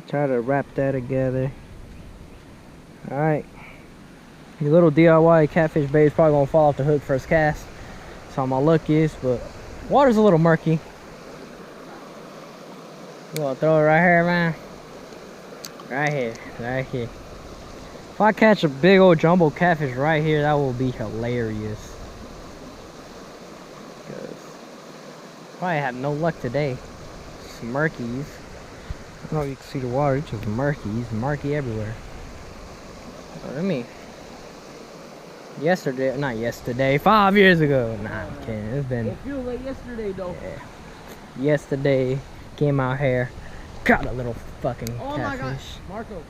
Try to wrap that together. Alright. Your little DIY catfish bait is probably gonna fall off the hook first cast. That's how my luck is, but water's a little murky. You wanna throw it right here, man? Right here, right here. If I catch a big old jumbo catfish right here, that will be hilarious. Probably had no luck today. Some murkies. I don't know if you can see the water, it's just murkies, murky everywhere. Let me. Yesterday, not yesterday, 5 years ago. Nah, I'm kidding. It's been. It feels like yesterday though. Yeah. Yesterday, came out here, got a little fucking catfish. My gosh, Marco,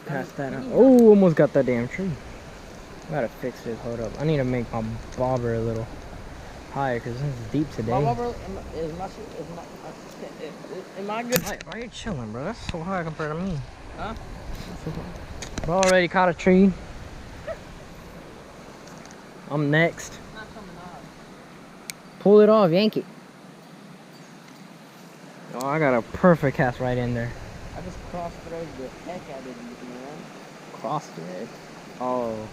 pass that up. Oh, almost got that damn tree. Gotta fix this. Hold up. I need to make my bobber a little higher because this is deep today. am I good? Why are you chilling, bro? That's so high compared to me. Huh? Bro already caught a tree. I'm next. Not coming off. Pull it off, yank it. Oh, I got a perfect cast right in there. I just cross-threaded the heck out of it, man. Cross-thread? Oh.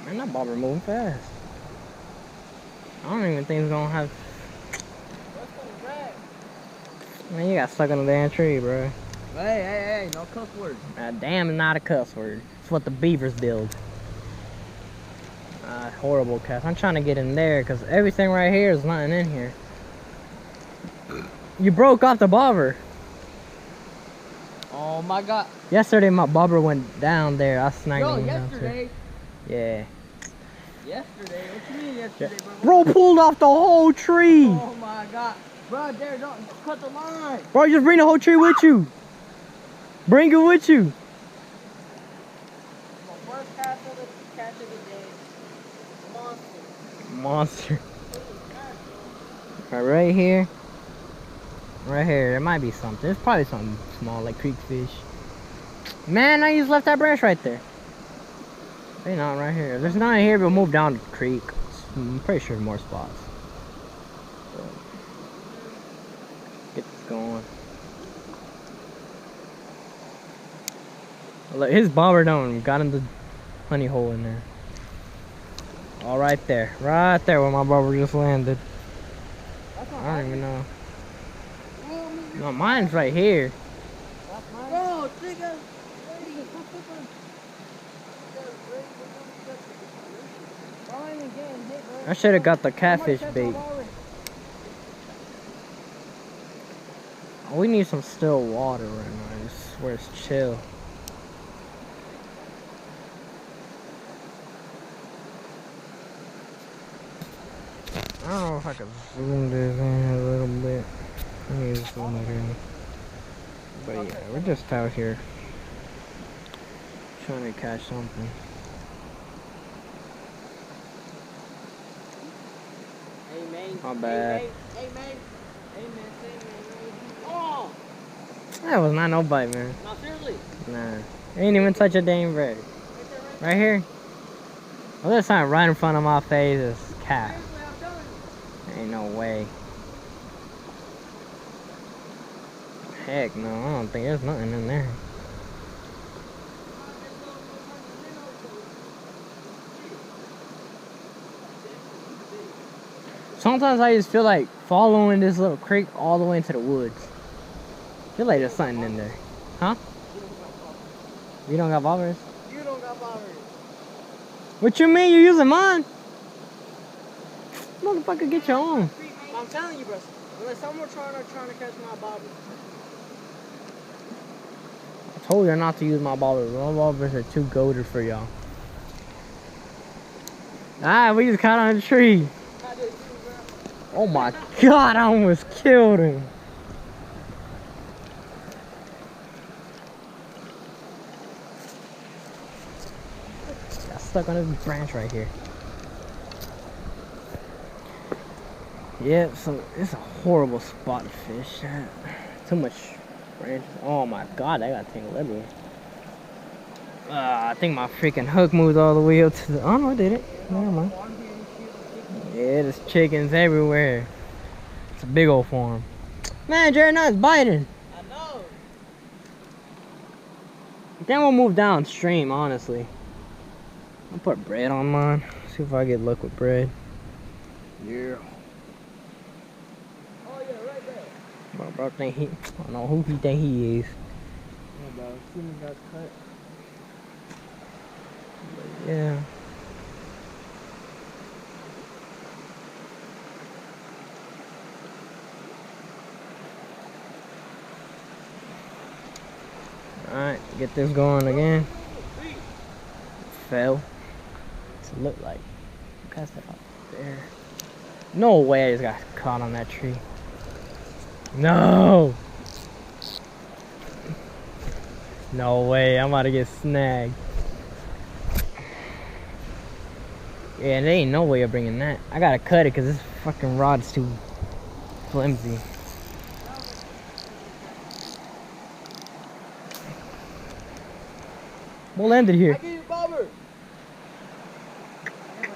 Man, that bobber moving fast. I don't even think it's gonna have... Man, you got stuck in the damn tree, bro. Hey, no cuss words. Damn, not a cuss word. It's what the beavers build. Horrible cast. I'm trying to get in there because everything right here is nothing in here. You broke off the bobber. Oh my god. Yesterday my bobber went down there. I snagged Bro, him down yesterday. too. Yeah. Yesterday? What you mean yesterday, Bro pulled off the whole tree. Oh my god. Bro, there, don't cut the line. Bro, just bring the whole tree with you. Bring it with you. My first catch of the day. Monster. Right here. Right here. There might be something. There's probably something small like creek fish. Man, I just left that branch right there. They not right here. If there's none here, we'll move down the creek. I'm pretty sure more spots. So, get this going. Look, his bobber down got in the honey hole in there. All right there where my bobber just landed. I don't even know. No, mine's right here. Bro, I should have got the catfish bait. We need some still water right now. Just where it's chill. I don't know if I could zoom this in a little bit. Let me zoom it in. But yeah, we're just out here trying to catch something. My bad. Oh! That was not no bite, man. No, seriously. Nah. Ain't even touch a dang bird. Right here? Well, there's something right in front of my face. It's cat. Ain't no way. Heck no, I don't think there's nothing in there. Sometimes I just feel like following this little creek all the way into the woods. I feel like there's something in there. Huh? You don't got bobbers? You don't got bobbers. What you mean? You're using mine? Motherfucker, get your own. I'm telling you, bro. Unless someone's trying to catch my bobbers. I told you not to use my bobbers. My bobbers are too goated for y'all. Ah, we just caught on a tree. Oh my god, I almost killed him. Got stuck on this branch right here. Yeah, so it's a horrible spot to fish at. Too much branches. Oh my god, I got tangled everywhere. I think my freaking hook moved all the way up to the... Oh no, I did it. Never mind. Yeah, there's chickens everywhere. It's a big old farm. Man, Jared, now it's biting. I know. Then we'll move downstream, honestly. I'll put bread on mine. See if I get luck with bread. Yeah. Oh yeah, right there. Bro think he, I don't know who he think he is. Yeah, bro. Steven got cut. But yeah. Alright, get this going again. Fell. What's it look like? Cast it up there. No way I just got caught on that tree. No! No way, I'm about to get snagged. Yeah, there ain't no way of bringing that. I gotta cut it because this fucking rod's too flimsy. We'll end it here. I give you bobber.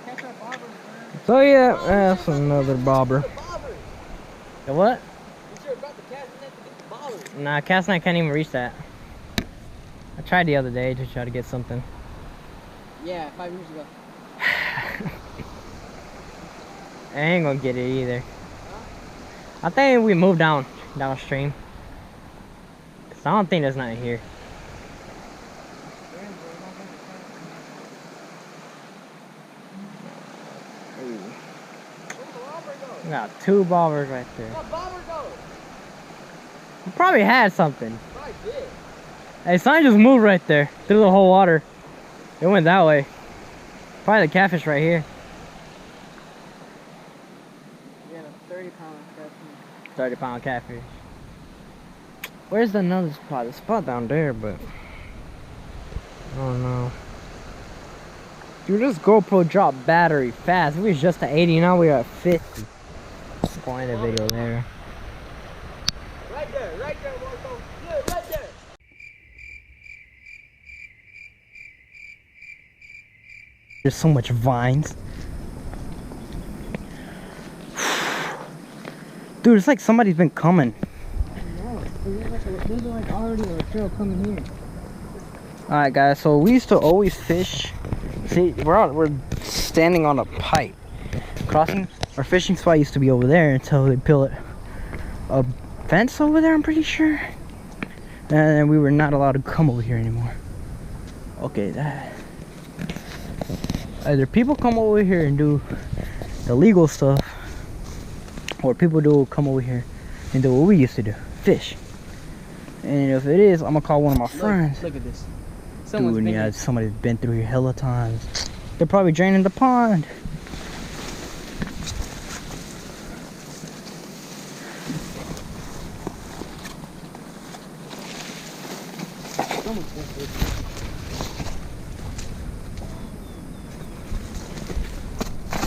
Catch our bobbers, man. So yeah, that's another bobber. Bobber. The what? You sure about the cast net to get the bobber? Nah, cast net can't even reach that. I tried the other day to try to get something. Yeah, 5 years ago. I ain't gonna get it either. I think we moved downstream. Cause I don't think there's nothing here. We got 2 bobbers right there. Where'd the bobber go? We probably had something. Probably did. Hey, something just moved right there through the whole water. It went that way. Probably the catfish right here. We had a 30-pound catfish. 30-pound catfish. Where's the another spot? The spot down there, but I don't know. Dude, this GoPro dropped battery fast. We was just at 80, now we're at 50. Point the video there. Right there, Marco. Look, right there. There's so much vines. Dude, it's like somebody's been coming. No, there's like already a trail coming here. Alright guys, so we used to always fish. See, we're standing on a pipe. Crossing, our fishing spot used to be over there until they built a fence over there, I'm pretty sure. And then we were not allowed to come over here anymore. Okay, that. Either people come over here and do the legal stuff, or people do come over here and do what we used to do, fish. And if it is, I'm gonna call one of my friends. Look at this. Dude, yeah, somebody's been through here hella times. They're probably draining the pond.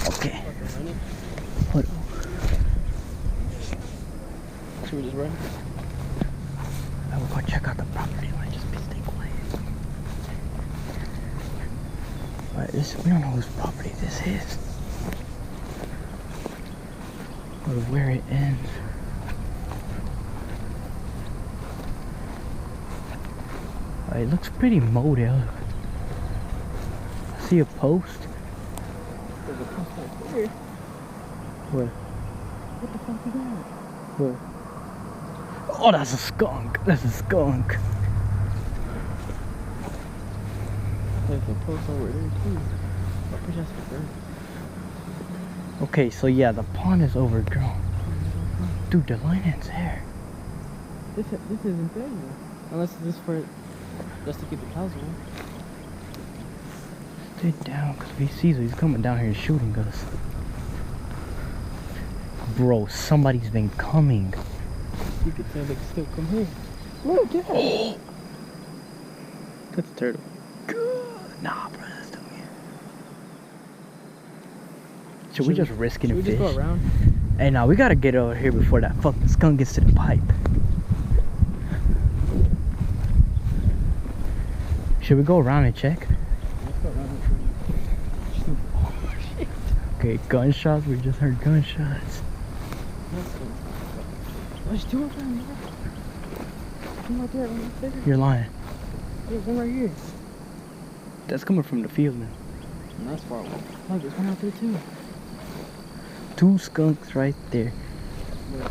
Okay. What? Should we just run? I will go check out the property line. Just stay quiet. But this, we don't know whose property this is, or where it ends. It looks pretty mowed out. I see a post. There's a post right there. Where? What the fuck is that? Where? Oh, that's a skunk. That's a skunk. There's a post over there too. I wish that's the bird. Okay, so yeah, the pond is overgrown. Dude, the line ends there. This isn't there though. Unless this is for just to keep the cows away. Stay down, because if he sees it, he's coming down here and shooting us. Bro, somebody's been coming. You could say they can still come here. Look, yeah. Oh. That's a turtle. Good. Nah, bro, that's too weird. Should we just risk it Should and we fish? just go around? Hey, now we gotta get over here before that fucking skunk gets to the pipe. Should we go around and check? Let's go around. Oh shit. Okay, gunshots. We just heard gunshots. There's two of them, bro. One right there, one right there. You're lying. There's one right here. That's coming from the field, man. And that's far away. Look, there's one out there too. 2 skunks right there.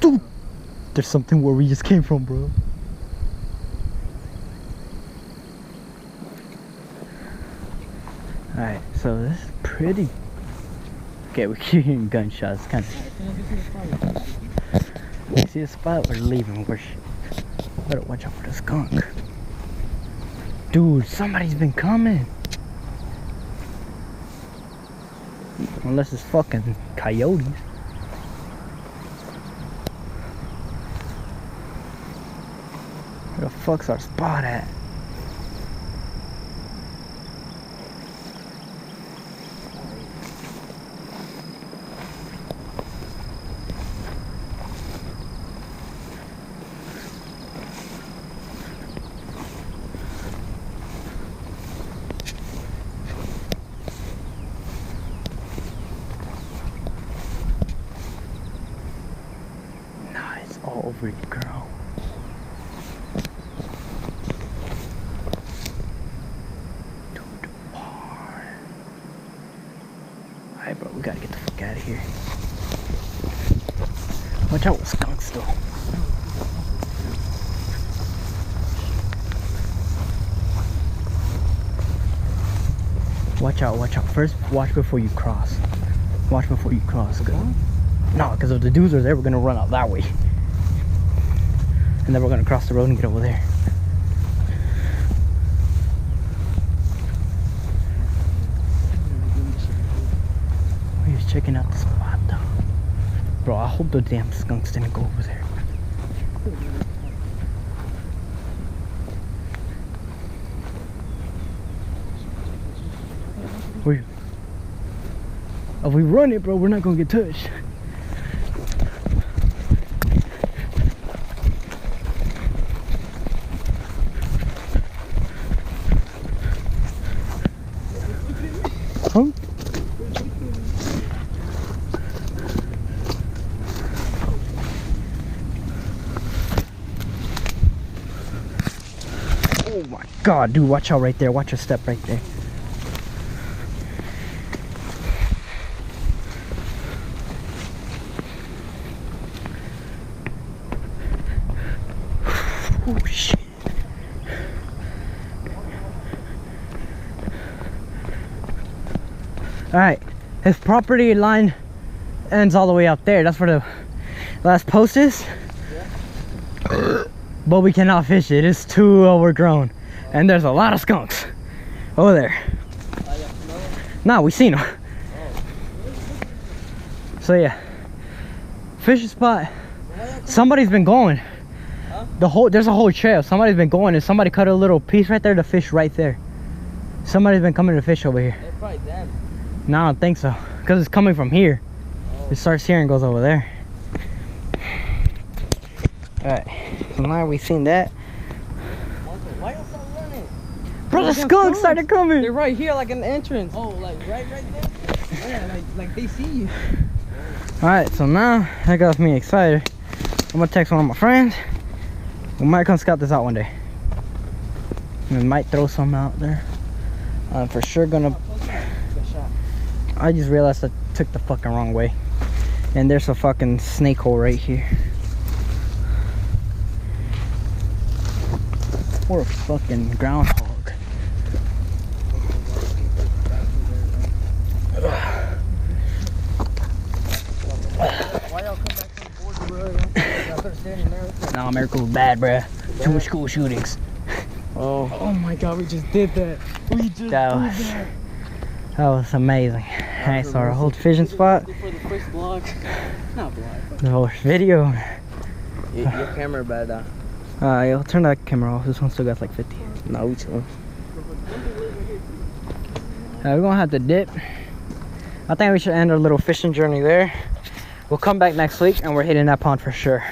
Dude, there's something where we just came from, bro. Alright, so this is pretty. Okay, we keep hearing gunshots, kind of. You see the spot? We're leaving. Better watch out for the skunk. Dude, somebody's been coming. Unless it's fucking coyotes. Where the fuck's our spot at? All over you, girl. Dude, alright, bro, we gotta get the fuck out of here. Watch out with skunks, though. Watch out, watch out. First, watch before you cross. Watch before you cross. No, because if the dudes are there, we're gonna run out that way. And then we're gonna cross the road and get over there. We're just checking out the spot though. Bro, I hope the damn skunks didn't go over there. If we run it, bro, we're not gonna get touched. Huh? Oh my god, dude, watch out right there. Watch your step right there. Oh shit. Alright, his property line ends all the way up there. That's where the last post is. Yeah. But we cannot fish it. It's too overgrown. And there's a lot of skunks over there. Nah, we seen them. So yeah, fishing spot. Somebody's been going. There's a whole trail. Somebody's been going and somebody cut a little piece right there to fish right there. Somebody's been coming to fish over here. They're probably them. No, I don't think so. Because it's coming from here. It starts here and goes over there. Alright, so now we've seen that. Why y'all start running? Bro, the skunks started coming. They're right here, like in the entrance. Oh, like right there? Yeah, like they see you. Alright, so now that got me excited. I'm gonna text one of my friends. We might come scout this out one day. We might throw some out there. I'm for sure gonna. I just realized I took the fucking wrong way. And there's a fucking snake hole right here. Or a fucking groundhog. Why y'all come back to the border, bro? Nah, America was bad, bruh. Too much school shootings. Oh my god, we just did that. We just That was amazing. Alright, so our whole fishing spot. For the first vlog. Not vlog. The whole video. Your camera bad. I'll turn that camera off. This one still got like 50. No, we chillin'. We're gonna have to dip. I think we should end our little fishing journey there. We'll come back next week and we're hitting that pond for sure.